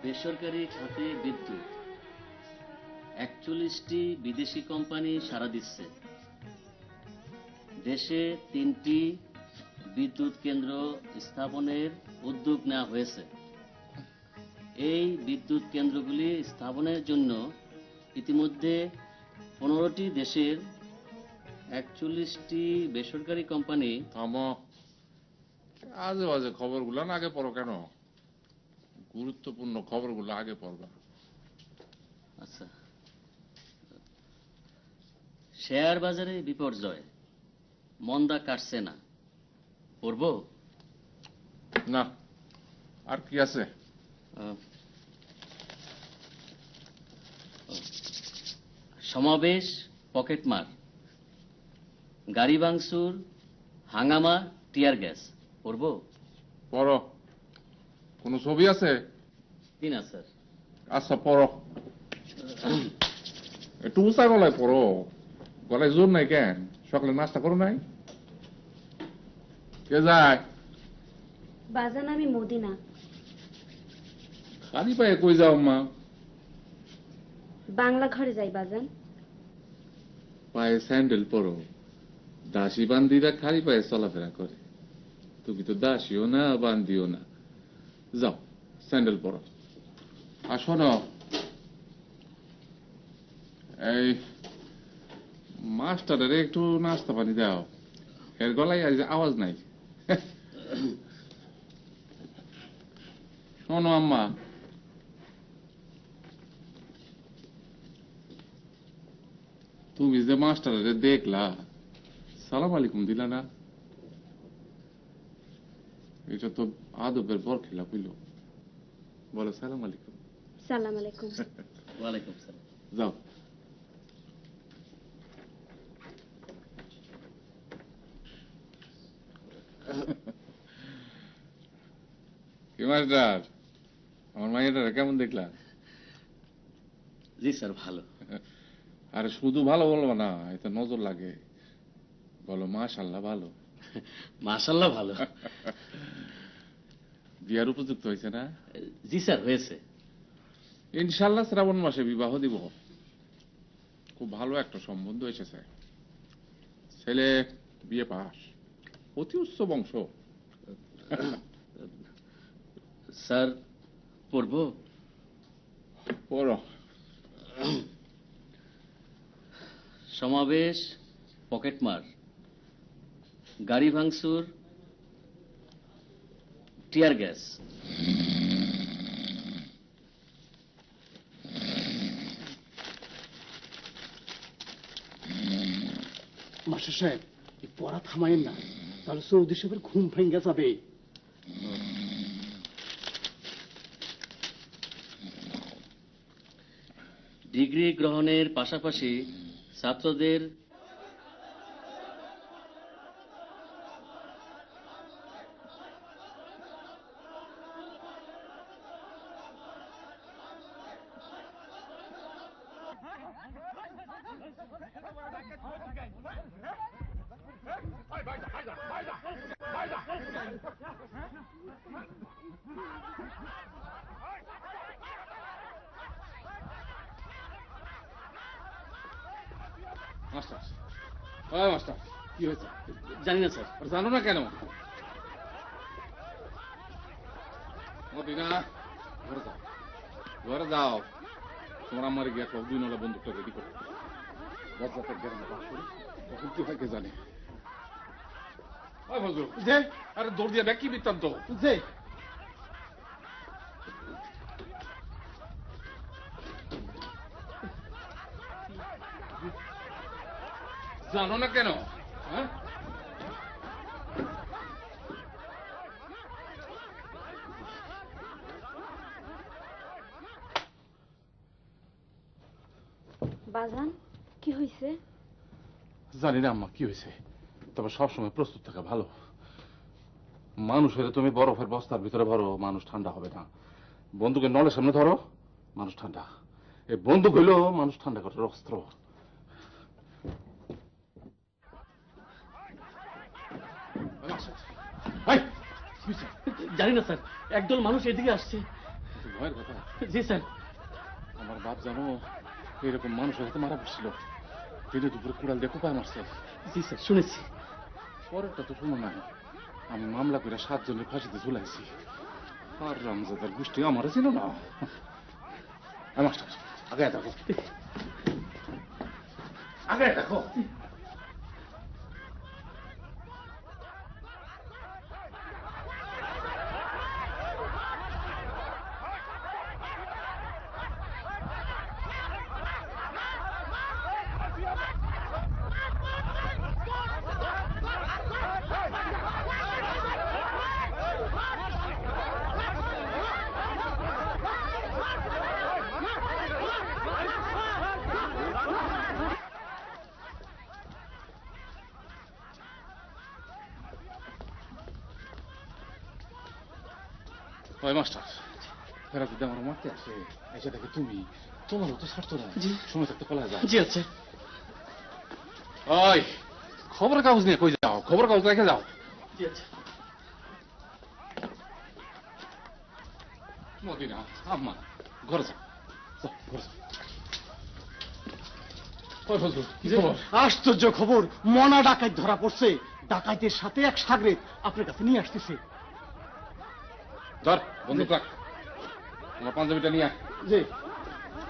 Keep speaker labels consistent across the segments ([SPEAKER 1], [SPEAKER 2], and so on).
[SPEAKER 1] বেসরকারি খাতে বিদ্যুৎ 41টি বিদেশি কোম্পানি সাড়া দিচ্ছে। দেশে 3টি বিদ্যুৎ কেন্দ্র স্থাপনের উদ্যোগ নেওয়া হয়েছে। এই বিদ্যুৎ কেন্দ্রগুলি স্থাপনের জন্য ইতিমধ্যে 15টি দেশের 41টি বেসরকারি কোম্পানি।
[SPEAKER 2] আজে বাজে খবরগুলো না আগে পড়ো কেন? গুরুত্বপূর্ণ খবরগুলো আগে পড়বা।
[SPEAKER 1] আচ্ছা, শেয়ার বাজারে বিপর্যয়, মন্দা কাটছে না, পড়ব
[SPEAKER 2] না? আর কি আছে?
[SPEAKER 1] সমাবেশ, পকেটমার, গাড়ি ভাঙচুর, হাঙ্গামা, টিয়ার গ্যাস, পড়ব?
[SPEAKER 2] পড়ো। কোন ছবি আছে?
[SPEAKER 1] না স্যার।
[SPEAKER 2] আচ্ছা পড়ো। একটু উঁচা গলায় পড়ো, গলায় জোর নাই কেন? সকালে নাস্তা করো নাই? কে যায়?
[SPEAKER 3] বাজান আমি মদিনা।
[SPEAKER 2] খালি পায়ে কই যাও মা?
[SPEAKER 3] বাংলা ঘরে যাই বাজান।
[SPEAKER 2] পায়ে স্যান্ডেল পরো। দাসী বান্দিরা খালি পায়ে চলাফেরা করে, তুমি তো দাসীও না বান্দিও না। যাও স্যান্ডেল পরো। আর শোনো, এই মাস্টারের একটু নাস্তা পানি দাও, এর গলায় আজ আওয়াজ নাই। শোনো আম্মা, তুমি যে মাস্টারের দেখলা, সালাম আলাইকুম দিলা না? এটা তো আদবের বরখিলাপ হইল। বলো সালাম আলাইকুম।
[SPEAKER 3] সালাম আলাইকুম।
[SPEAKER 1] ওয়ালাইকুম সালাম।
[SPEAKER 2] যাও। কি মাস্টার, আমার মাইয়াটারে কেমন দেখলা?
[SPEAKER 1] জি স্যার, ভালো।
[SPEAKER 2] আরে শুধু ভালো বলবো না, এতে নজর লাগে। বলো মাশাআল্লাহ ভালো।
[SPEAKER 1] মাশাআল্লাহ ভালো।
[SPEAKER 2] বিয়ার উপযুক্ত হয়েছে না?
[SPEAKER 1] জি স্যার, হয়েছে।
[SPEAKER 2] ইনশাআল্লাহ শ্রাবণ মাসে বিবাহ দিব। খুব ভালো একটা সম্বন্ধ এসেছে। ছেলে বিয়ে পাস, অতি উচ্চ বংশ।
[SPEAKER 1] স্যার পড়ব?
[SPEAKER 2] পড়ো।
[SPEAKER 1] সমাবেশ, পকেটমার, গাড়ি ভাঙচুর, টিয়ার গ্যাস।
[SPEAKER 4] মাস্টার সাহেব, এই পড়া থামায়েন না, তাহলে সৌদি সাহেবের ঘুম ভেঙে যাবে।
[SPEAKER 1] ডিগ্রি গ্রহণের পাশাপাশি ছাত্রদের
[SPEAKER 2] মাস্টার, মাস্টার কি হয়েছে?
[SPEAKER 1] জানি না স্যার।
[SPEAKER 2] জানো না কেন? মদিনা, ঘরে যাও, ঘরে যাও। তোমার আমার গিয়ে একটা 2 নলা বন্দুকটা রেডি করো। বজ্রাতের গ্রামে বাস করি, তখন কি হয় কে জানে। যে আরে দৌড় দিয়ে ব্যাগ কি বৃত্তান্ত? যে জানো না কেন? হ্যাঁ,
[SPEAKER 3] বাজান কি হয়েছে?
[SPEAKER 2] জানি না আম্মা কি হয়েছে, তবে সবসময় প্রস্তুত থাকা ভালো। মানুষের তুমি বরফের বস্তার ভিতরে ভরো, মানুষ ঠান্ডা হবে না। বন্দুকের নলের সামনে ধরো, মানুষ ঠান্ডা। এই বন্দুক হইল মানুষ ঠান্ডা করার অস্ত্র।
[SPEAKER 1] জানি না স্যার, একদল মানুষ এদিকে আসছে।
[SPEAKER 2] কিছু ভয়ের কথা?
[SPEAKER 1] জি স্যার।
[SPEAKER 2] আমার বাপ জানো এরকম মানুষের হাতে মারা পড়ছিল, দিনে দুপুরে কুড়াল দিয়ে কোপায় মারছে।
[SPEAKER 1] জি স্যার, শুনেছি।
[SPEAKER 2] পরেরটা তো শুনো নাই, আমি মামলা করে 7 জনের ফাঁসিতে ঝুলাইছি। আর রামজাদার গোষ্ঠী আমার ছিল না। মাস্টার আগে দেখো, আগে দেখো। ওই মাস্টার, এরা যদি আমার মারতে আসে, এসে দেখে তুমি, তোমারও তো ছাড়তো না।
[SPEAKER 1] জি।
[SPEAKER 2] সময় থাকতে পলা যায়।
[SPEAKER 1] জি আচ্ছা।
[SPEAKER 2] ওই খবর কাগজ নিয়ে কই যাও? খবর কাগজ রেখে যাও।
[SPEAKER 1] জি আচ্ছা।
[SPEAKER 2] মদিনা, আম্মা, ঘরে যাও, যাও, ঘরে যাও। ওই ফজলু, কি খবর?
[SPEAKER 4] আশ্চর্য খবর, মনা ডাকাত ধরা পড়ছে। ডাকাইতের সাথে এক সাগরেদ আপনার কাছে নিয়ে আসতেছে।
[SPEAKER 2] ধর বন্দুক রাখ, আমার পাঞ্জাবিটা নিয়ে আয়।
[SPEAKER 4] জি।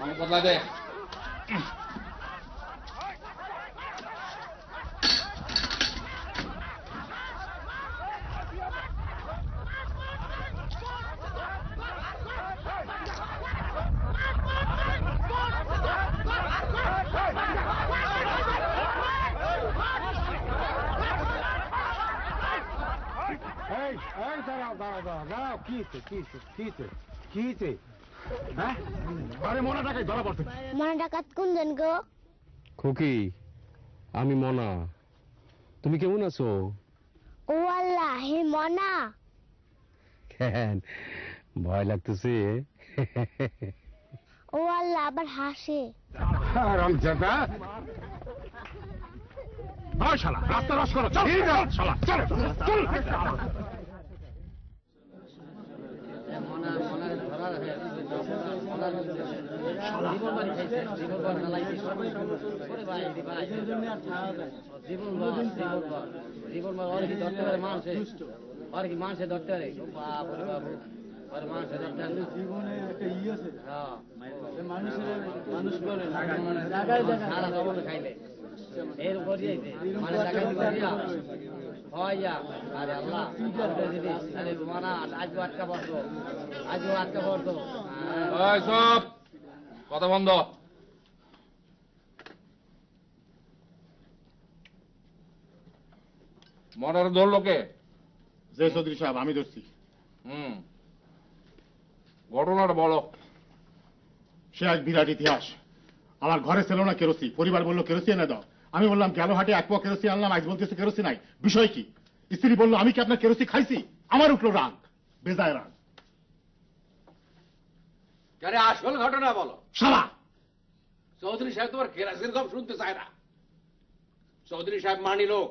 [SPEAKER 2] আমি বদলা দে।
[SPEAKER 5] মনা ডাকাত কোনজন গো?
[SPEAKER 6] খুকি, আমি মনা। তুমি কেমন আছো?
[SPEAKER 5] ও আল্লাহ, হে মনা।
[SPEAKER 6] কেন ভয় লাগতেছে?
[SPEAKER 5] ও আল্লাহ, আবার হাসে।
[SPEAKER 2] রাস্তা রস করো, চল শালা, চল চল।
[SPEAKER 7] মানুষে ধরতে পারে বাবু বাবু মানুষে ধরতে পারে জীবনে একটা ইয়ে আছে মানুষের মানুষ করে সারা জীবন খাইলে এর উপর মানে ডাকাতি করিয়া হইয়া আরে আল্লাহ আরে মানা আজও আটকা পড়তো আজও আটকা পড়তো
[SPEAKER 2] ওই সব কথা বন্ধ। মনার ধরলো কে?
[SPEAKER 8] যে চৌধুরী সাহেব, আমি ধরছি।
[SPEAKER 2] ঘটনাটা বলো।
[SPEAKER 8] সে এক বিরাট ইতিহাস। আমার ঘরে ছিল না কেরোসি, পরিবার বললো কেরোসি এনে দাও। আমি বললাম গেল হাটে 1 পোয়া কেরোসি আনলাম, আজ বলতেছে কেরোসি নাই। বিষয় কি? স্ত্রী বললো আমি কি আপনার কেরোসি খাইছি? আমার উঠলো রাগ, বেজায় রাগ।
[SPEAKER 9] আসল ঘটনা বলো।
[SPEAKER 8] শালা
[SPEAKER 9] চৌধুরী সাহেব তোমার কেরাসির গপ শুনতে চায় না। চৌধুরী সাহেব মানি লোক,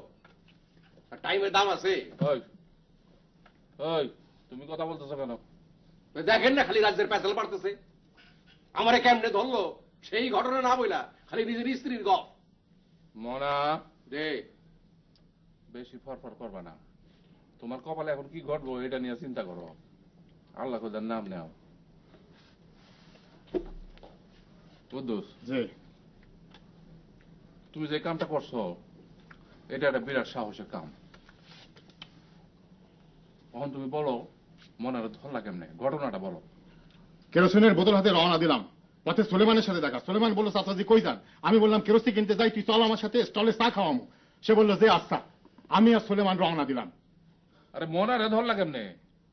[SPEAKER 9] টাইমের দাম আছে।
[SPEAKER 2] ওই ওই তুমি কথা বলতেছো কেন?
[SPEAKER 9] দেখেন না খালি রাজ্যের পেছাল পারতেছে। আমারে কেমনে ধরলো সেই ঘটনা না বইলা খালি নিজের স্ত্রীর গপ।
[SPEAKER 2] মনা
[SPEAKER 9] দে
[SPEAKER 2] বেশি ফরফর করবা না। তোমার কপালে এখন কি ঘটবো এটা নিয়ে চিন্তা করো। আল্লাহ খোদার নাম নেও। কুদ্দুস,
[SPEAKER 8] জি,
[SPEAKER 2] তুমি যে কামটা করছো এটা একটা বিরাট সাহসের কাম। এখন তুমি বলো মনের ধরলা কেমনে, ঘটনাটা বলো।
[SPEAKER 8] কেরোসিনের বোতল হাতে রওনা দিলাম। পথে সোলেমানের সাথে দেখা। সোলেমান বললো চাচাজি কই যান? আমি বললাম কেরোসি কিনতে যাই, তুই চল আমার সাথে, স্টলে চা খাওয়ামু। সে বললো যে আচ্ছা। আমি আর সোলেমান রওনা দিলাম।
[SPEAKER 2] আরে মনারে ধরলা কেমনে?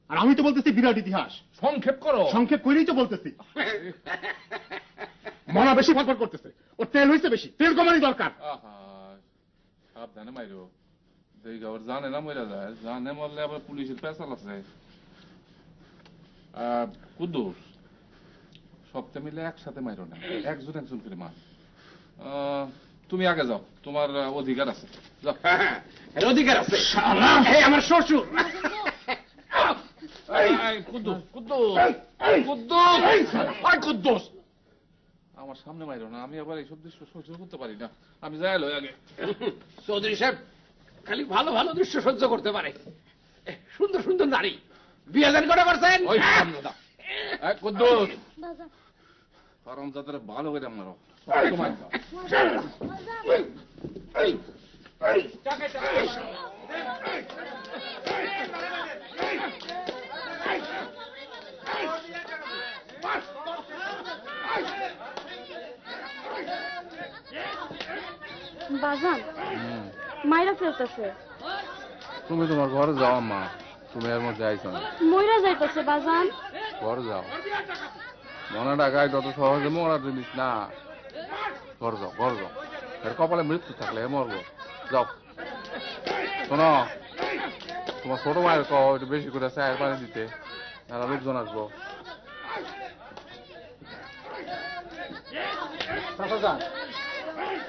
[SPEAKER 8] আর আমি তো বলতেছি বিরাট ইতিহাস।
[SPEAKER 2] সংক্ষেপ করো।
[SPEAKER 8] সংক্ষেপ করেই তো বলতেছি। মনা বেশি ফটফট করতেছে, ওর তেল হয়েছে বেশি, তেল কমানি দরকার।
[SPEAKER 2] আহা, সাবধানে মাইরো। দেখি আবার জানে না মরে যায়, জানে মরলে আবার পুলিশের পেছাল আছে। কুদ্দুস, সবটা মিলে একসাথে মাইরো না, একজন একজন করে মার। তুমি আগে যাও, তোমার অধিকার আছে। যাও।
[SPEAKER 9] অধিকার আছে। আমার শ্বশুর
[SPEAKER 2] আমার সামনে মাইরো না, আমি আবার এইসব দৃশ্য সহ্য করতে পারি না। আমি যাই লই আগে।
[SPEAKER 9] চৌধুরী সাহেব খালি ভালো ভালো দৃশ্য সহ্য করতে পারে, সুন্দর সুন্দর নারী বিয়ে জানি করে করছেন।
[SPEAKER 2] ওই সামনে দাও। কুদ্দুস,
[SPEAKER 5] বাজান
[SPEAKER 2] কারণ যাদের ভালো করে মারো।
[SPEAKER 3] বাজান মাইরা ফেলতেছে।
[SPEAKER 2] তুমি তোমার ঘরে যাও আম্মা, তুমি এর মধ্যে আইছো না।
[SPEAKER 3] মইরা যাইতেছে বাজান।
[SPEAKER 2] ঘরে যাও, মনে ডাকায় তত সহজে মরার জিনিস না। ঘরে যাও, ঘরে যাও। এর কপালে মৃত্যু থাকলে এ মরবো। যাও। শোনো, তোমার ছোট মায়ের কও একটু বেশি করে চায়ের পানি দিতে, এরা লোকজন আসবো।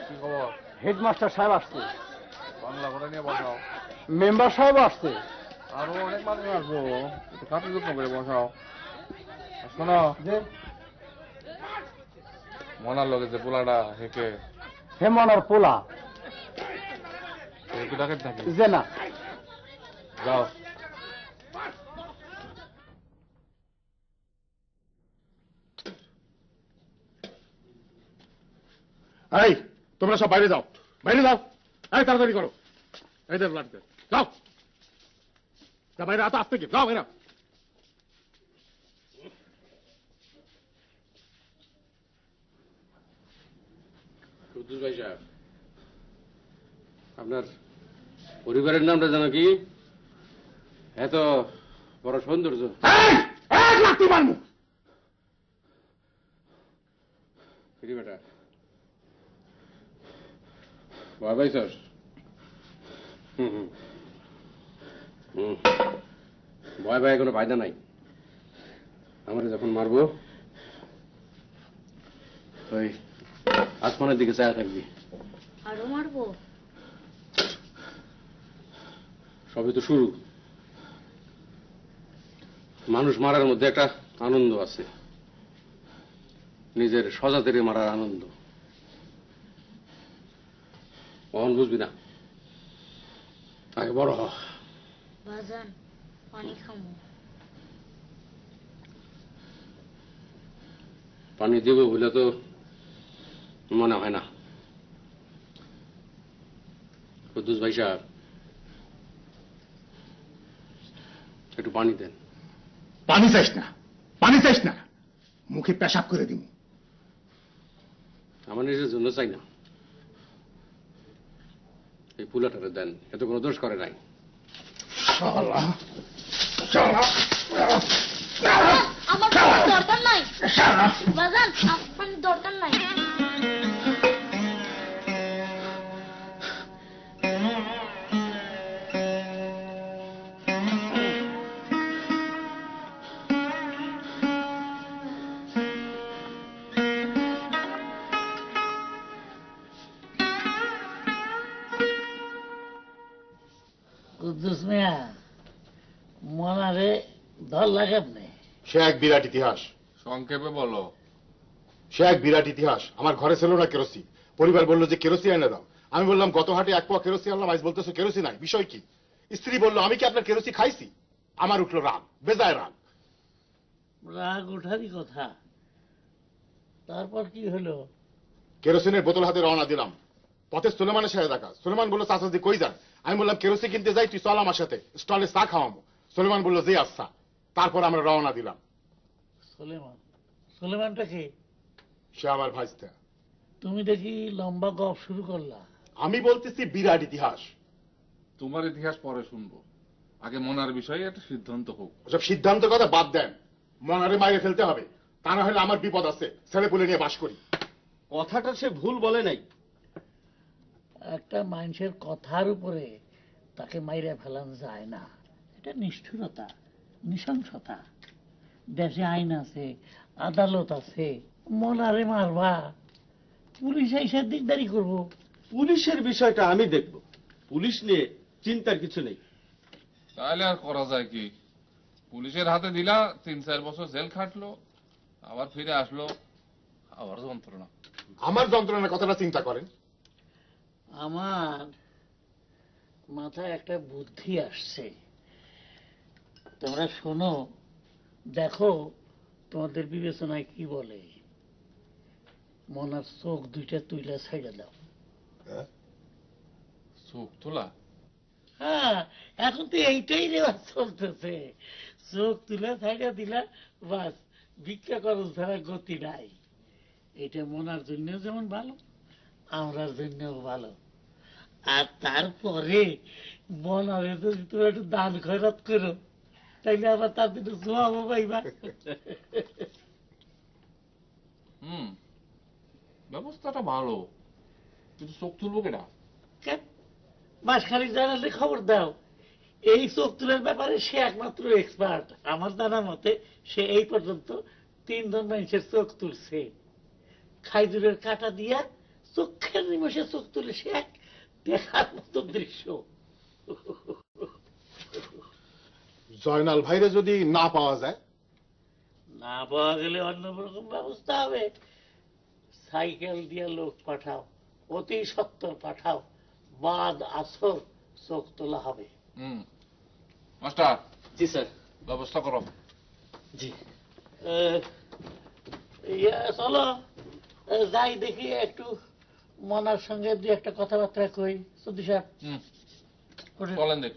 [SPEAKER 2] কি খবর?
[SPEAKER 4] হেডমাস্টার সাহেব আসছে,
[SPEAKER 2] বাংলা করে নিয়ে বসাও।
[SPEAKER 4] মেম্বার সাহেব আসছে।
[SPEAKER 2] আরো অনেক মানুষ আসবো, একটু খাতির যত্ন করে বসাও। আর শোনো, মনার লগে যে পোলাটা হেকে
[SPEAKER 4] হেমনার পোলা
[SPEAKER 2] একটু ডাকেন নাকি?
[SPEAKER 4] যে না
[SPEAKER 2] যাও।
[SPEAKER 8] এই তোমরা সব বাইরে যাও, বাইরে যাও। এই তাড়াতাড়ি করো, এই দেখ ব্লাড যাও, যা বাইরে আতো আসতে কি, যাও বাইরে।
[SPEAKER 9] কুদ্দুস ভাই সাহেব, আপনার পরিবারের নামটা জানো কি? এত বড় সৌন্দর্য। বেটা ভয় পাইছস? ভয় পাই কোনো ফায়দা নাই। আমারে যখন মারবো ওই আসমানের দিকে চায়া থাকবি।
[SPEAKER 3] আরো মারবো?
[SPEAKER 9] সবই তো শুরু। মানুষ মারার মধ্যে একটা আনন্দ আছে, নিজের স্বজাতিরে মারার আনন্দ। কখন বুঝবি না, আগে বড় হ।
[SPEAKER 5] বাজান পানি খামো।
[SPEAKER 9] পানি দেব বলে তো মনে হয় না। কুদ্দুস ভাই সাহেব, একটু পানি দেন।
[SPEAKER 8] পানি চাইস না, পানি চাইস না, মুখে পেশাব করে দিব।
[SPEAKER 9] আমার নিজের জন্য চাই না, এই পুলাটারে দেন, এত কোনো দোষ করে নাই।
[SPEAKER 5] আমার দরকার নাই বাজান, আমার দরকার নাই।
[SPEAKER 7] কুদ্দুস মিয়া মনারে ধর লাগে আপনি।
[SPEAKER 8] সে এক বিরাট ইতিহাস।
[SPEAKER 2] সংক্ষেপে বলো।
[SPEAKER 8] সে এক বিরাট ইতিহাস। আমার ঘরে ছিল না কেরোসিন, পরিবার বললো যে কেরোসিন এনে দাও। আমি বললাম গত হাটে এক পোয়া কেরোসিন আনলাম, আজ বলতেছো কেরোসিন নাই, বিষয় কি? স্ত্রী বললো আমি কি আপনার কেরোসিন খাইছি? আমার উঠলো রাগ, বেজায় রাগ।
[SPEAKER 7] রাগ ওঠারই কথা। তারপর কি হলো?
[SPEAKER 8] কেরোসিনের বোতল হাতে রওনা দিলাম। পথে সুলেমানের সাথে দেখা। সুলেমান বললো চাচাজি কই যান? আমি বললাম কেরোসিন কিনতে যাই, তুই চল আমার সাথে, স্টলে চা খাওয়াবো। সুলেমান বললো যে আচ্ছা। তারপর আমরা রওনা দিলাম।
[SPEAKER 7] সুলেমান? সুলেমানটা কে?
[SPEAKER 8] সে আমার ভাইস্তা।
[SPEAKER 7] তুমি দেখি লম্বা গপ শুরু করলা।
[SPEAKER 8] আমি বলতেছি বিরাট ইতিহাস।
[SPEAKER 2] তোমার ইতিহাস পরে শুনবো, আগে মনার বিষয়ে একটা সিদ্ধান্ত হোক।
[SPEAKER 8] ওসব সিদ্ধান্ত কথা বাদ দেন, মনারে মাইরে ফেলতে হবে, তা না হলে আমার বিপদ আছে। ছেলে পুলে নিয়ে বাস করি।
[SPEAKER 1] কথাটা সে ভুল বলে নাই।
[SPEAKER 7] একটা মানুষের কথার উপরে তাকে মাইরে ফেলানো যায় না, এটা নিষ্ঠুরতা, নৃশংসতা। দেশে আইন আছে, আদালত আছে, মনারে মারবা, পুলিশ এসে দিকদারি করবো।
[SPEAKER 1] পুলিশের বিষয়টা আমি দেখব, পুলিশ নিয়ে চিন্তার কিছু নেই।
[SPEAKER 2] তাহলে আর করা যায় কি? পুলিশের হাতে দিলা 3-4 বছর জেল খাটলো, আবার ফিরে আসলো, আবার যন্ত্রণা।
[SPEAKER 8] আমার যন্ত্রণার কথাটা চিন্তা করেন।
[SPEAKER 7] আমার মাথায় একটা বুদ্ধি আসছে, তোমরা শোনো, দেখো তোমাদের বিবেচনায় কি বলে। মনার চোখ দুইটা তুইলা ছাইড়া দাও।
[SPEAKER 2] চোখ তোলা?
[SPEAKER 7] হ্যাঁ, এখন তো এইটাই রেওয়াজ চলতেছে। চোখ তুলে ছাইড়া দিলা, বাস ভিক্ষা করস ছাড়া গতি নাই। এটা মনার জন্য যেমন ভালো, আমরার জন্যও ভালো। আর তারপরে মনারে যদি তুমি একটু দান খয়রাত করো, তাইলে আবার তার জন্য জবাবও পাইবা।
[SPEAKER 2] ব্যবস্থাটা ভালো, কিন্তু চোখ তুলবো কেটা?
[SPEAKER 7] মাসখানিক জানালে খবর দাও। এই চোখ তুলার ব্যাপারে সে একমাত্র এক্সপার্ট। আমার জানার মতে সে এই পর্যন্ত 3 জন মানুষের চোখ তুলছে। খাইজুরের কাটা দিয়া চোখের নিমেষে চোখ তুলে, সে এক দেখার মতো দৃশ্য।
[SPEAKER 8] জয়নাল ভাইরে যদি না পাওয়া যায়?
[SPEAKER 7] না পাওয়া গেলে অন্য রকম ব্যবস্থা হবে। সাইকেল দিয়ে লোক পাঠাও, অতি সত্বর পাঠাও, বাদ আসর চোখ তোলা হবে।
[SPEAKER 2] মাস্টার।
[SPEAKER 1] জি স্যার।
[SPEAKER 2] ব্যবস্থা করো।
[SPEAKER 1] জি।
[SPEAKER 7] চলো যাই, দেখি একটু মনার সঙ্গে 2-1 কথাবার্তা কই। সত্যি সাহেব
[SPEAKER 2] চলেন দেখ।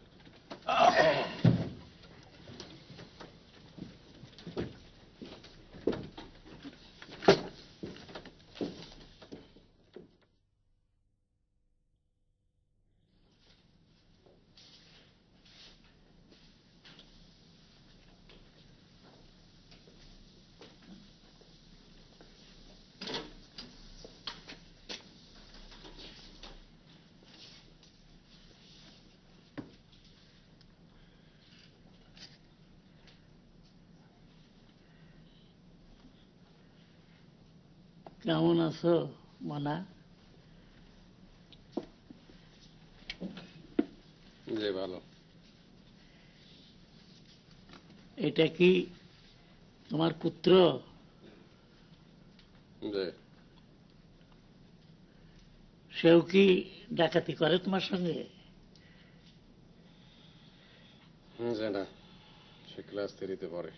[SPEAKER 7] কেমন আছো মনা?
[SPEAKER 9] জি ভালো।
[SPEAKER 7] এটা কি তোমার পুত্র?
[SPEAKER 9] জি।
[SPEAKER 7] সেও কি ডাকাতি করে তোমার সঙ্গে?
[SPEAKER 9] জি না, সে ক্লাস 3-তে পড়ে।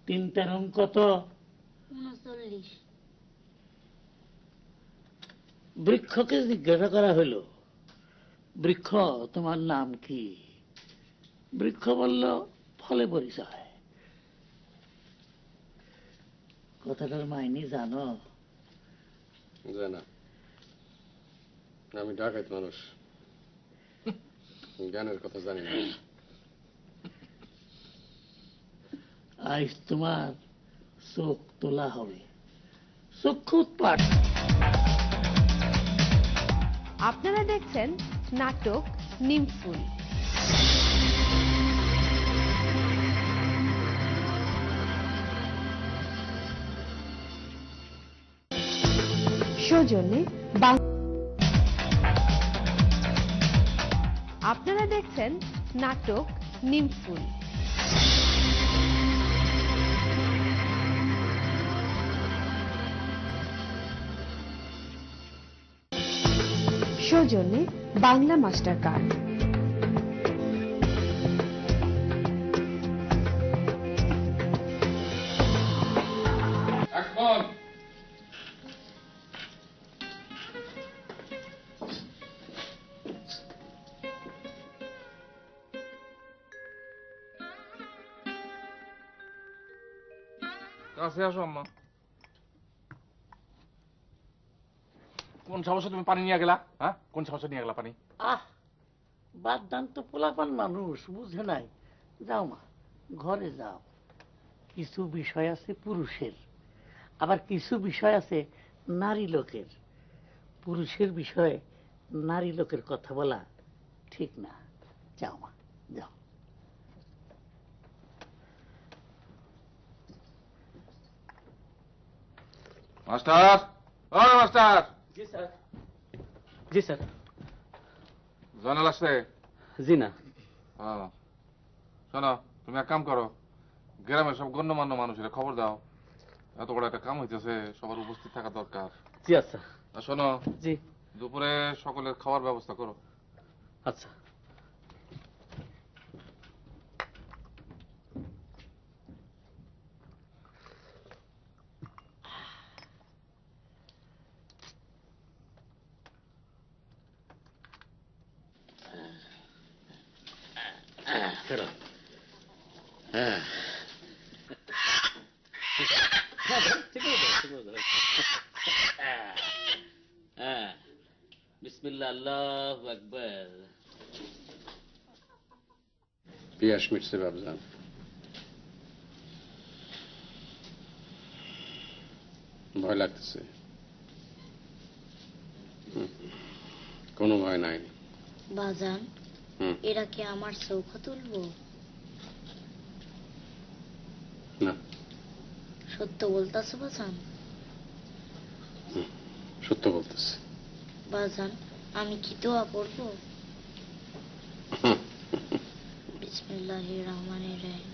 [SPEAKER 7] 3 কত?
[SPEAKER 5] 39।
[SPEAKER 7] বৃক্ষকে জিজ্ঞাসা করা হইল, বৃক্ষ তোমার নাম কি? বৃক্ষ বলল, ফলে পরিচয়। কথাটার মাইনে জানো?
[SPEAKER 9] জি না, আমি ডাকাত মানুষ, জ্ঞানের কথা জানি না।
[SPEAKER 7] আজ তোমার চোখ তোলা হবে, চক্ষু পাঠ।
[SPEAKER 10] আপনারা দেখছেন নাটক নিমফুল। সৌজন্যে আপনারা দেখছেন নাটক নিমফুল। সৌজন্যে বাংলা মাস্টার কার্ড।
[SPEAKER 2] কাছে আসো আম্মা। কোন সাহসে তুমি পানি নিয়ে গেলা? হ্যাঁ, কোন সাহসে নিয়ে গেলা পানি?
[SPEAKER 7] বাদ দান তো, পোলাপান মানুষ বুঝে নাই। যাও মা, ঘরে যাও। কিছু বিষয় আছে পুরুষের, আবার কিছু বিষয় আছে নারী লোকের। পুরুষের বিষয়ে নারী লোকের কথা বলা ঠিক না। যাও মা, যাও।
[SPEAKER 2] মাস্টার, ও মাস্টার।
[SPEAKER 1] জি স্যার। জি স্যার।
[SPEAKER 2] জয়নাল আসছে?
[SPEAKER 1] জি না।
[SPEAKER 2] শোনো, তুমি এক কাম করো, গ্রামের সব গণ্যমান্য মানুষের খবর দাও, এত বড় একটা কাম হইতেছে, সবার উপস্থিত থাকা দরকার।
[SPEAKER 4] জি আচ্ছা।
[SPEAKER 2] আর শোনো,
[SPEAKER 4] জি
[SPEAKER 2] দুপুরে সকলের খাওয়ার ব্যবস্থা করো।
[SPEAKER 4] আচ্ছা।
[SPEAKER 7] বিসমিল্লাহ, আল্লাহু আকবার।
[SPEAKER 11] পিয়াস মিটছে বাবজান, ভয় লাগতেছে। কোনো ভয় নাই।
[SPEAKER 5] বাজান, এরা কি আমার চৌকা তুলবো?
[SPEAKER 11] না,
[SPEAKER 5] সত্য বলতাছো বাজান?
[SPEAKER 11] সত্য বলতেছে।
[SPEAKER 5] বাজান, আমি কি দোয়া করবো? বিসমিল্লাহির রহমানির রহিম,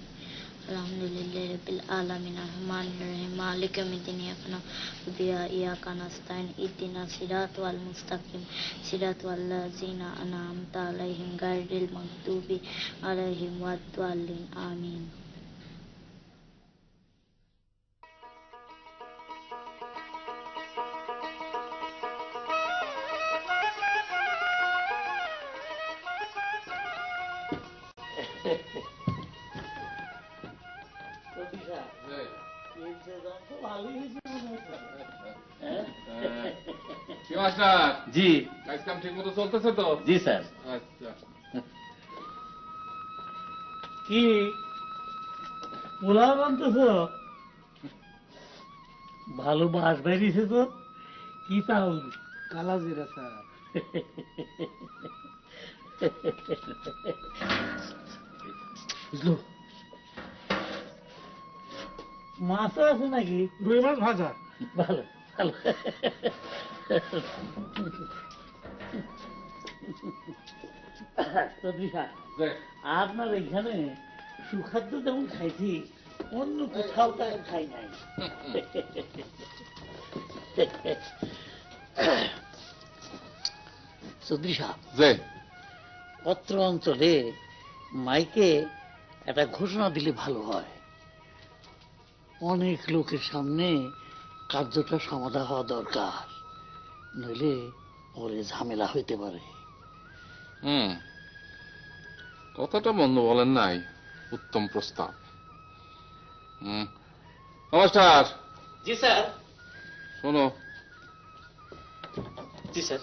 [SPEAKER 5] আলহামদুলিল্লাহি রাব্বিল আলামিন, রহমানির রহিম, মালিক ইয়াউমিদ্দিন, ইয়াকা নাস্তাইন, ইহদিনাস সিরাতাল মুস্তাকিম, সিরাতাল লাযিনা আন'আমতা আলাইহিম গায়রিল মাগদুবি আলাইহিম ওয়াদ-দাল্লিন। আমিন।
[SPEAKER 2] কি মাস্টার,
[SPEAKER 7] জি
[SPEAKER 2] কাজ কাম ঠিক মতো চলতেছে তো?
[SPEAKER 7] জি স্যার।
[SPEAKER 2] আচ্ছা,
[SPEAKER 4] কি পোলাও বানতেছ? ভালো বাস বেরিয়েছে তো। কি চাউল? কালা জিরা স্যার। বুঝলো, মাছও আছে নাকি? রুই মাছ ভাজা। ভালো ভালো। আপনার এখানে সুখাদ্য যেমন খাইছি, অন্য কোথাও তেমন খাই নাই। চৌধুরী সাহেব, অত্র অঞ্চলে মাইকে একটা ঘোষণা দিলে ভালো হয়। অনেক লোকের সামনে কার্যটা সমাধা হওয়া দরকার, নইলে পরে ঝামেলা হইতে পারে।
[SPEAKER 2] কথাটা মন্দ বলেন নাই, উত্তম প্রস্তাব। নমস্কার।
[SPEAKER 7] জি স্যার।
[SPEAKER 2] শোনো,
[SPEAKER 7] জি স্যার।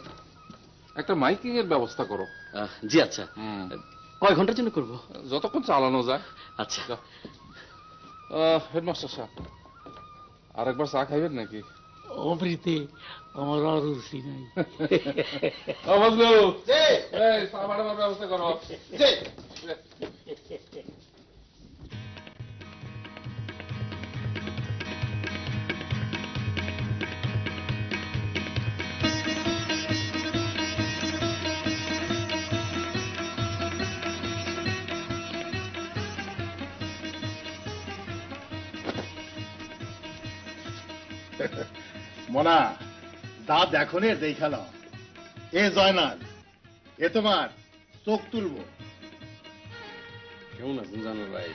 [SPEAKER 2] একটা মাইকিং এর ব্যবস্থা করো।
[SPEAKER 7] জি আচ্ছা। কয় ঘন্টার জন্য করব?
[SPEAKER 2] যতক্ষণ চালানো যায়।
[SPEAKER 7] আচ্ছা।
[SPEAKER 2] হেডমাস্টার সাহেব, আরেকবার চা খাইবেন নাকি?
[SPEAKER 4] অমৃতে আমার আর রুচি নাই।
[SPEAKER 2] চা বানাবার ব্যবস্থা করো।
[SPEAKER 8] মনা, দা দেখো নে, দেখালো এ জয়নাল, এ তোমার চোখ তুলবো।
[SPEAKER 11] কেমন আছেন জানো ভাই?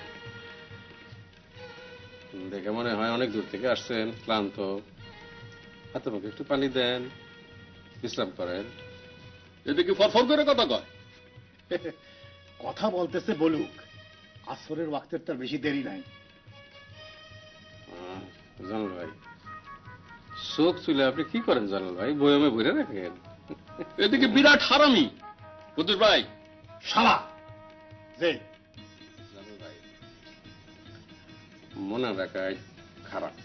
[SPEAKER 11] দেখে মনে হয় অনেক দূর থেকে আসছেন, ক্লান্ত। হাতে মুখে একটু পানি দেন, বিশ্রাম করেন।
[SPEAKER 8] এদিকে ফরফর করে কথা কয়। কথা বলতেছে বলুক, আসরের ওয়াক্তের তার বেশি দেরি নাই।
[SPEAKER 11] জানো ভাই, চোখ চুলে আপনি কি করেন জানো ভাই? বয়মে ভরে রাখেন।
[SPEAKER 8] এদিকে বিরাট হারামি কুদ্দুস ভাই, শালা যে
[SPEAKER 11] জানো ভাই, মনে রাখায় খারাপ,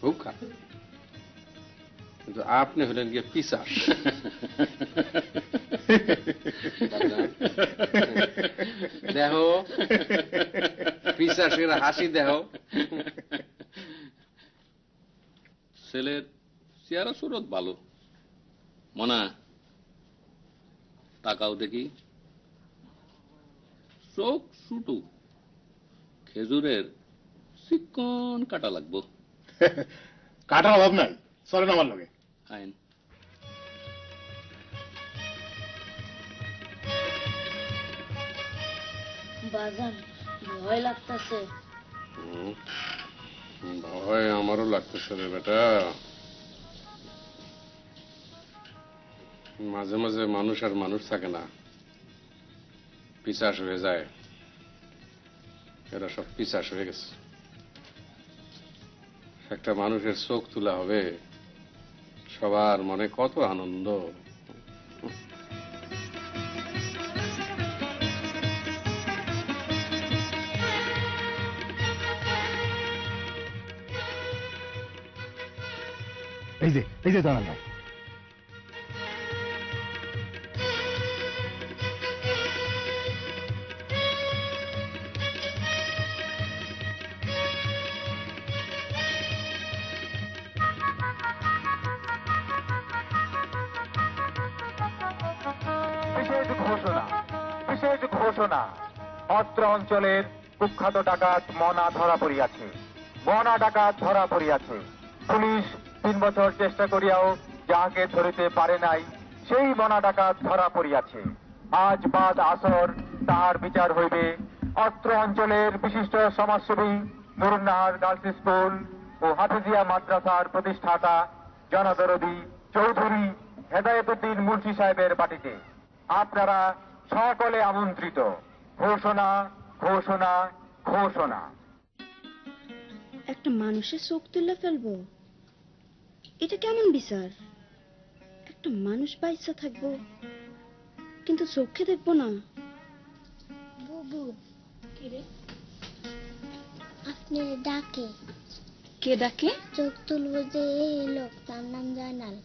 [SPEAKER 11] খুব খারাপ, কিন্তু আপনি হলেন গিয়ে পিসাস। দেখো পিসাসের হাসি, দেখো
[SPEAKER 12] ছেলের চেহারা সুরত ভালো। মনা, তাকাও দেখি। চোখ শুটু খেজুরের চিকন কাটা লাগবো।
[SPEAKER 8] কাটার অভাব নাই, চলেন আমার লগে।
[SPEAKER 12] আইন
[SPEAKER 5] বাজান ভয় লাগতেছে।
[SPEAKER 11] ভয় আমারও লাগতেছে রে বেটা। মাঝে মাঝে মানুষ আর মানুষ থাকে না, পিশাচ হয়ে যায়। এরা সব পিশাচ হয়ে গেছে। একটা মানুষের চোখ তোলা হবে, সবার মনে কত আনন্দ।
[SPEAKER 8] এই যে দাঁড়ান ভাই।
[SPEAKER 13] বিশেষ ঘোষণা, অত্র অঞ্চলের কুখ্যাত ডাকাত মনা ধরা পড়িয়াছে। মনা ডাকাত ধরা পড়িয়াছে। পুলিশ 3 বছর চেষ্টা করিয়াও যাহাকে ধরিতে পারে নাই, সেই মনা ডাকাত ধরা পড়িয়াছে। আজ বাদ আসর তাহার বিচার হইবে। অত্র অঞ্চলের বিশিষ্ট সমাজসেবী নুরুন্নাহার গার্লস স্কুল ও হাফিজিয়া মাদ্রাসার প্রতিষ্ঠাতা জনদরদী চৌধুরী হেদায়েতুদ্দিন মুন্সি সাহেবের বাটিতে। আপনারা সকলে আমন্ত্রিত। ঘোষণা ঘোষণা ঘোষণা।
[SPEAKER 5] একটা মানুষের চোখ তুলে ফেলবো, এটা কেমন বিচার? একটা মানুষ বাইসা থাকবো কিন্তু চোখে দেখবো না। বুবু আপনি ডাকে।
[SPEAKER 3] কে ডাকে?
[SPEAKER 5] চোখ তুলবো যে এই লোক, তার নাম জানাল।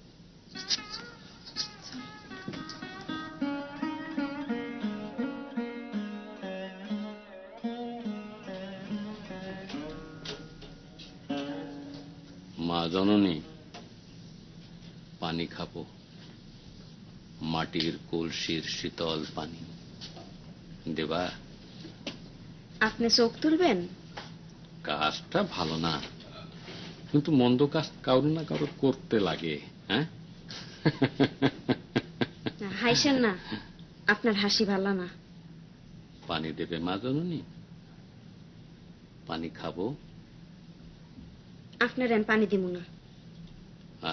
[SPEAKER 12] মা জননী, পানি খাবো, মাটির কলসির শীতল পানি দেবা?
[SPEAKER 3] আপনি চোখ তুলবেন?
[SPEAKER 12] কাজটা ভালো না, কিন্তু মন্দ কাজ কারো না কারো করতে লাগে। হ্যাঁ,
[SPEAKER 3] হাসেন না, আপনার হাসি ভালো না।
[SPEAKER 12] পানি দেবে মা জননী? পানি খাবো?
[SPEAKER 3] আপনার পানি দিব না।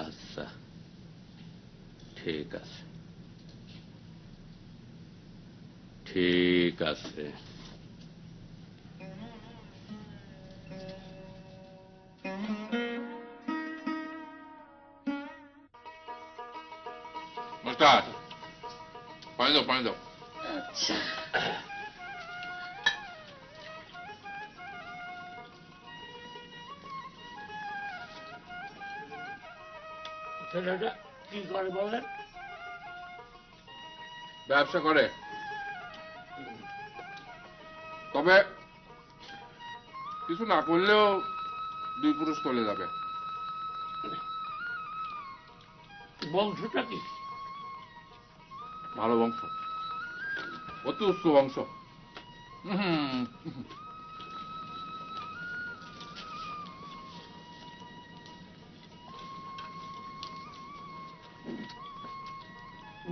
[SPEAKER 12] আচ্ছা ঠিক আছে, ঠিক আছে।
[SPEAKER 2] মাস্টার, পানি দাও, পানি দাও।
[SPEAKER 4] আচ্ছা,
[SPEAKER 7] ছেলেটা কি করে বলেন?
[SPEAKER 2] ব্যবসা করে, তবে কিছু না করলেও 2 পুরুষ চলে যাবে।
[SPEAKER 7] বংশটা কি?
[SPEAKER 2] ভালো বংশ, অতি উচ্চ বংশ।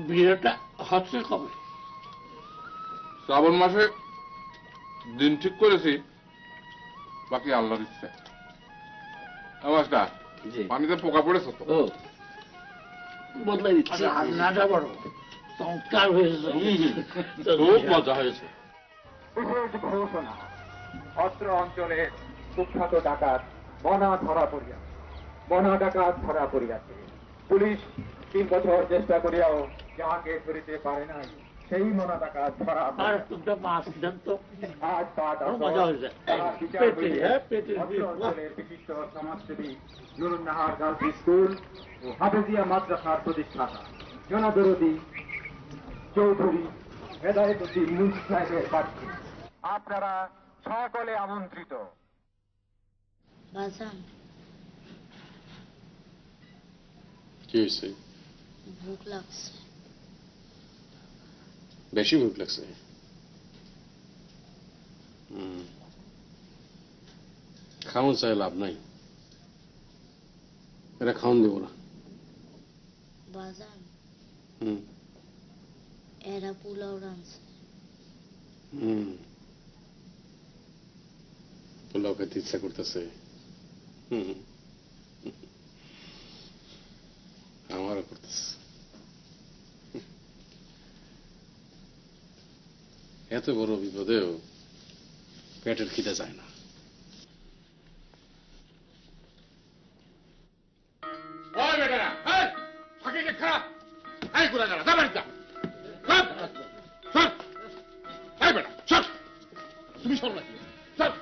[SPEAKER 7] বিয়েটা হচ্ছে কবে?
[SPEAKER 2] শ্রাবণ মাসে দিন ঠিক করেছি, বাকি আল্লাহর ইচ্ছে। মাস্টার, পানিতে পোকা পড়েছে তো?
[SPEAKER 7] বদলাই দিচ্ছি। রান্নাটা বড় চমৎকার হয়েছে, খুব মজা হয়েছে।
[SPEAKER 13] বিশেষ ঘোষণা, অত্র অঞ্চলের কুখ্যাত ডাকাত মনা ধরা পড়িয়াছে। মনা ডাকাত ধরা পড়িয়াছে। পুলিশ 3 বছর চেষ্টা করিয়াও যাহাকে ধরিতে পারে নাই, সেই মনা ডাকাত ধরা পড়িয়াছে। আজ বাদ আসর তাহার বিচার হইবে। অত্র অঞ্চলের বিশিষ্ট সমাজসেবী নুরুন্নাহার গার্লস স্কুল ও হাফিজিয়া মাদ্রাসার প্রতিষ্ঠাতা জনদরদী চৌধুরী হেদায়েতুদ্দিন মুন্সি সাহেবের বাড়িতে। আপনারা সকলে আমন্ত্রিত।
[SPEAKER 5] বাজান
[SPEAKER 11] কি হয়েছে?
[SPEAKER 5] ভুক লাগছে।
[SPEAKER 11] বেশি ভুক লাগছে? খাওয়ান চাই লাভ নাই, এটা খাওয়ান দেব না।
[SPEAKER 5] বাজান
[SPEAKER 11] হুম
[SPEAKER 5] এরা পোলাও রাঁধছে।
[SPEAKER 11] হুম পোলাও খেতে ইচ্ছা করতেছে। হুম আমারও করতেছে। এত বড় বিপদেও পেটের খিদে যায় না।
[SPEAKER 8] ওই বেটারা, এই ফাঁকি কে খা, এই গুলা যারা যাবেন যা, এই বেটা চল, তুমি শোন না চল।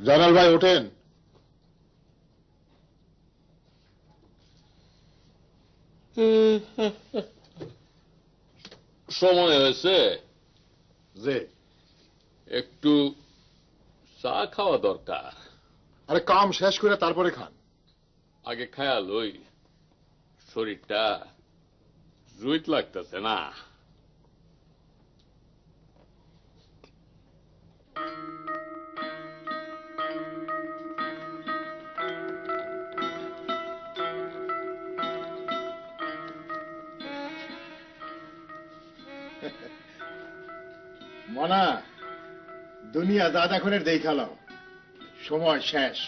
[SPEAKER 8] জালাল ভাই ওঠেন।
[SPEAKER 12] সময় হয়েছে,
[SPEAKER 8] যে
[SPEAKER 12] একটু চা খাওয়া দরকার।
[SPEAKER 8] আরে কাম শেষ করে তারপরে খান।
[SPEAKER 12] আগে খেয়াল ওই শরীরটা জুইত লাগতেছে না।
[SPEAKER 8] মনা, দুনিয়া দাদাখনের দেখালাম, সময় শেষ।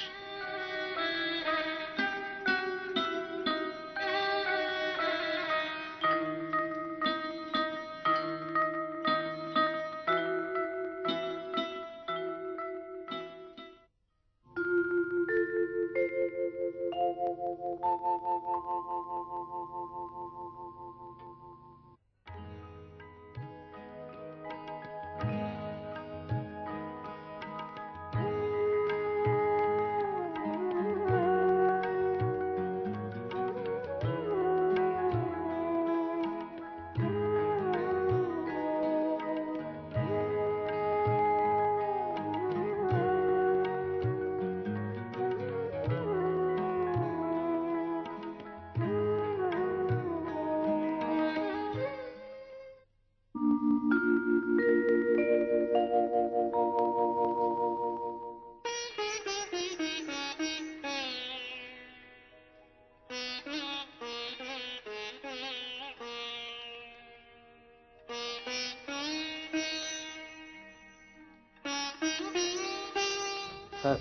[SPEAKER 14] স্যার,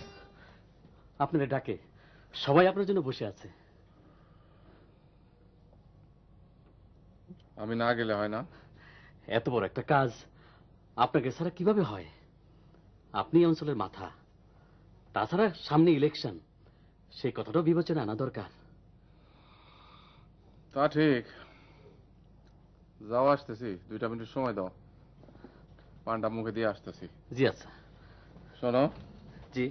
[SPEAKER 14] আপনাদের ডাকে সবাই আপনার জন্য বসে আছে।
[SPEAKER 2] আমি না গেলে হয় না?
[SPEAKER 14] এত বড় একটা কাজ আপনাকে ছাড়া কিভাবে হয়? আপনি এই অঞ্চলের মাথা, তাছাড়া সামনে ইলেকশন, সেই কথাটাও বিবেচনা আনা দরকার।
[SPEAKER 2] তা ঠিক, যাও আসতেছি, 2 মিনিট সময় দাও, পানটা মুখে দিয়ে আসতেছি।
[SPEAKER 14] জি আচ্ছা।
[SPEAKER 2] শোনো।
[SPEAKER 14] জি।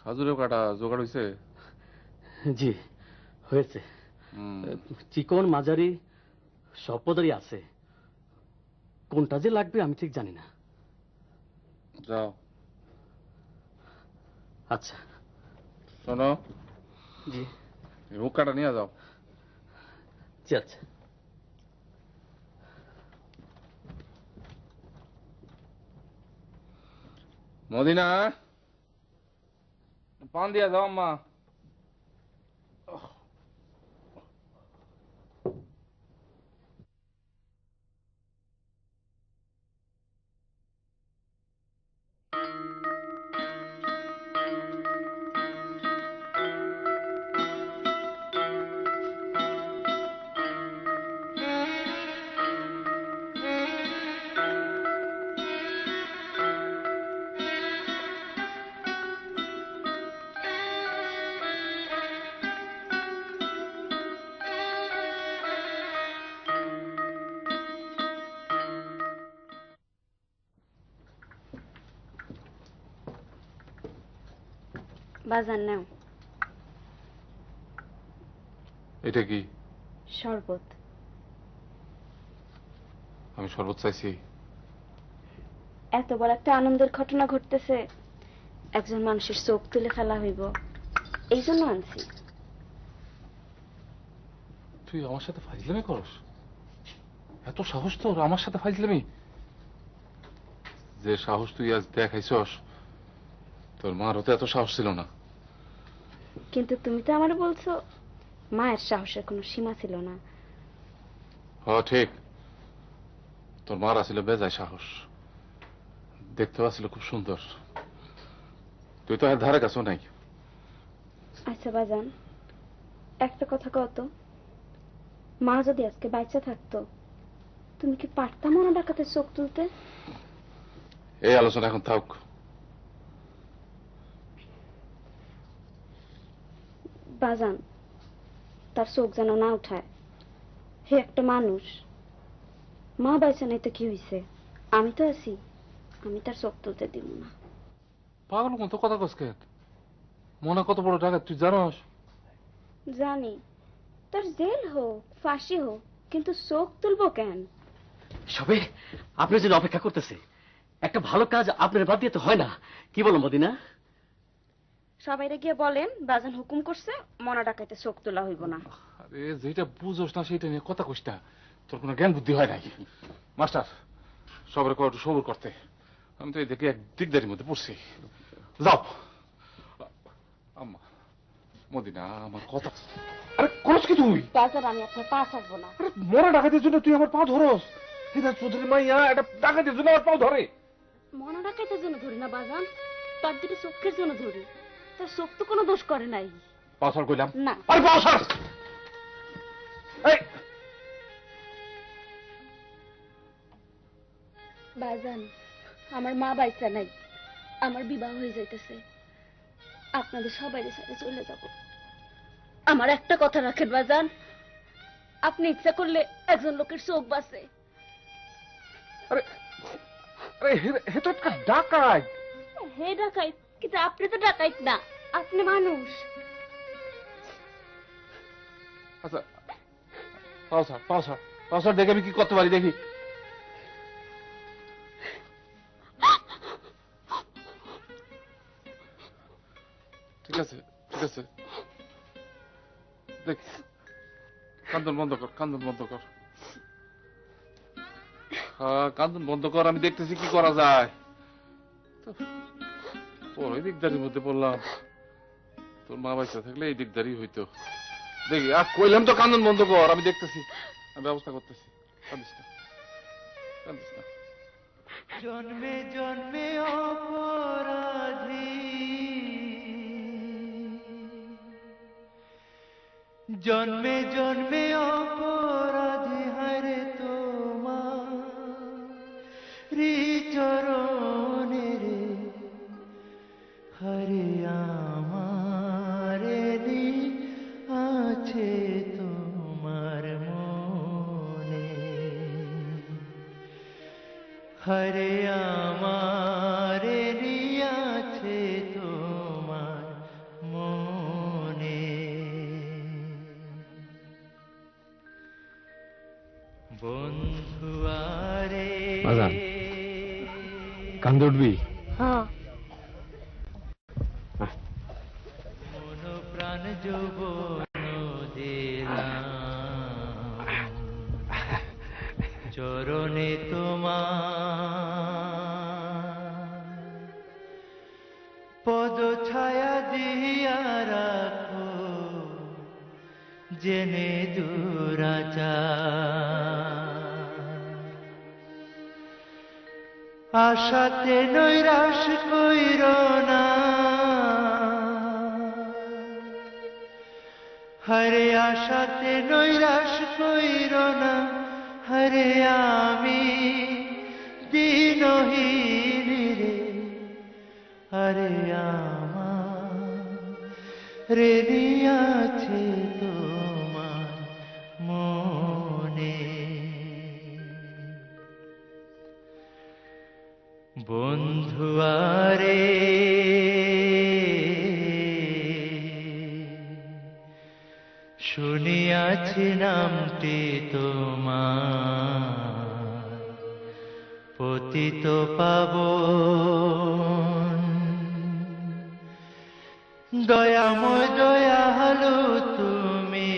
[SPEAKER 2] খাজুরের কাটা জোগাড় হয়েছে?
[SPEAKER 14] জি হয়েছে, চিকন মাঝারি সব পদেরই আছে, কোনটা যে লাগবে আমি ঠিক জানি না।
[SPEAKER 2] যাও।
[SPEAKER 14] আচ্ছা।
[SPEAKER 2] শোনো।
[SPEAKER 14] জি।
[SPEAKER 2] হুক্কাটা নিয়ে যাও।
[SPEAKER 14] জি আচ্ছা।
[SPEAKER 2] মদিনা, পান দিয়া যাও আম্মা।
[SPEAKER 5] বাজার নাও।
[SPEAKER 2] এটা কি?
[SPEAKER 5] শরবত।
[SPEAKER 2] আমি শরবত চাইছি?
[SPEAKER 5] এত বড় একটা আনন্দের ঘটনা ঘটতেছে, একজন মানুষের চোখ তুলে ফেলা হইব, এই জন্য আনছি।
[SPEAKER 2] তুই আমার সাথে ফাইজলামি করস? এত সাহস তোর আমার সাথে ফাইজলামি? যে সাহস তুই আজ দেখাইছস, তোর মার হতে এত সাহস ছিল না।
[SPEAKER 5] কিন্তু তুমি তো আমার বলছো মায়ের সাহসের কোনো সীমা ছিল না।
[SPEAKER 2] হ ঠিক, তোর মার আছিল বেজায় সাহস, দেখতেও আছিল খুব সুন্দর। তুই তো এর ধারে কাছেও নাই।
[SPEAKER 5] আচ্ছা বাজান, একটা কথা কত, মা যদি আজকে বাচ্চা থাকতো, তুমি কি পারতাম মনে ডাকাতে চোখ তুলতে?
[SPEAKER 2] এই আলোচনা এখন থাক।
[SPEAKER 5] বাজান, তার চোখ যেন না উঠায়, হে একটা মানুষ। মা বাইসা নাই তো কি হয়েছে, আমি তো আছি, আমি তার চোখ তুলতে দিব না।
[SPEAKER 2] পাগল মতো কথা কস কেন? মনে কত বড় ডাকাত তুই জানোস?
[SPEAKER 5] জানি, তার জেল হোক ফাঁসি হোক, কিন্তু চোখ তুলবো কেন?
[SPEAKER 14] সবে আপনার জন্য অপেক্ষা করতেছে, একটা ভালো কাজ আপনার বাদ দিয়ে তো হয় না, কি বলো মদিনা?
[SPEAKER 5] সবাইরে গিয়ে বলেন বাজান হুকুম করছে, মনা ডাকাইতে চোখ তোলা হইব না।
[SPEAKER 2] আরে যেটা বুঝোস না সেটা নিয়ে কথা কইস না, তোর কোনো জ্ঞান বুদ্ধি হয় নাই। মাস্টার, সবার একটু সবুর করতে, আমি তো এই দেখে এক দিকদারির মধ্যে পড়ছি। যাও। আম্মা, মদিনা আমার কথা। আরে করস কি তুই?
[SPEAKER 5] বাজার আমি আপনার পা থাকবো না।
[SPEAKER 2] মরা ডাকাতের জন্য তুই আমার পা ধরস? হৃদয় চৌধুরী মাইয়া এটা ডাকাতের জন্য আমার পাও ধরে?
[SPEAKER 5] মনা ডাকাইতে জন্য ধরি না বাজান, তার দুটো চোখের জন্য ধরি। তার চোখ তো কোনো দোষ করে নাই।
[SPEAKER 2] পাথর কইলাম
[SPEAKER 5] না।
[SPEAKER 2] আরে পাথর! এই
[SPEAKER 5] বাজান, আমার মা বাইচা নাই, আমার বিবাহ হয়ে যাইতেছে, আপনাদের সবাই সাথে চলে যাব। আমার একটা কথা রাখেন বাজান, আপনি ইচ্ছা করলে একজন লোকের চোখ বাঁচে।
[SPEAKER 2] আরে আরে হে তো একটা ডাকাত।
[SPEAKER 5] হে ডাকাইত, কিন্তু আপনি তো ডাকাইত না, আপনি মানুষ।
[SPEAKER 2] আচ্ছা পাউসার দেখে আমি কি করতে পারি দেখি। ঠিক আছে দেখ, কান্দন বন্ধ কর, হ্যাঁ কান্দন বন্ধ কর, আমি দেখতেছি কি করা যায়। ওই দিকদারির মধ্যে পড়লাম, তোর মা বাচ্চা থাকলে এই দিকদারি হইতো। দেখি আর কইলাম তো কান্দন বন্ধ কর, আমি দেখতেছি, আমি ব্যবস্থা করতেছি। কান্দিস না।
[SPEAKER 15] জন্মে জন্মে অপরাধী, জন্মে জন্মে অপরাধী, হরে তোমার চরণে রে, হরে আমার আছে তোমার মনে, হরে আমার আছে তোমার মনে। বন্ধু আরে
[SPEAKER 6] কান্দে উঠবি?
[SPEAKER 5] হ্যাঁ।
[SPEAKER 15] মন প্রাণ যৌবন দিলাম চরণে তোমার, পদ ছায়া দিয়া রাখো জেনে দুরাচার, আশাতে নৈরাশ কইর না, হরে আশাতে নৈরাশ কইর না, হরে আমি দিনহীন রে, হরে আমার রে আছে তোমার মনে। বন্ধু আরে আছে নামটি তোমার, পতিত পাবন। দয়াময় দয়ালু তুমি।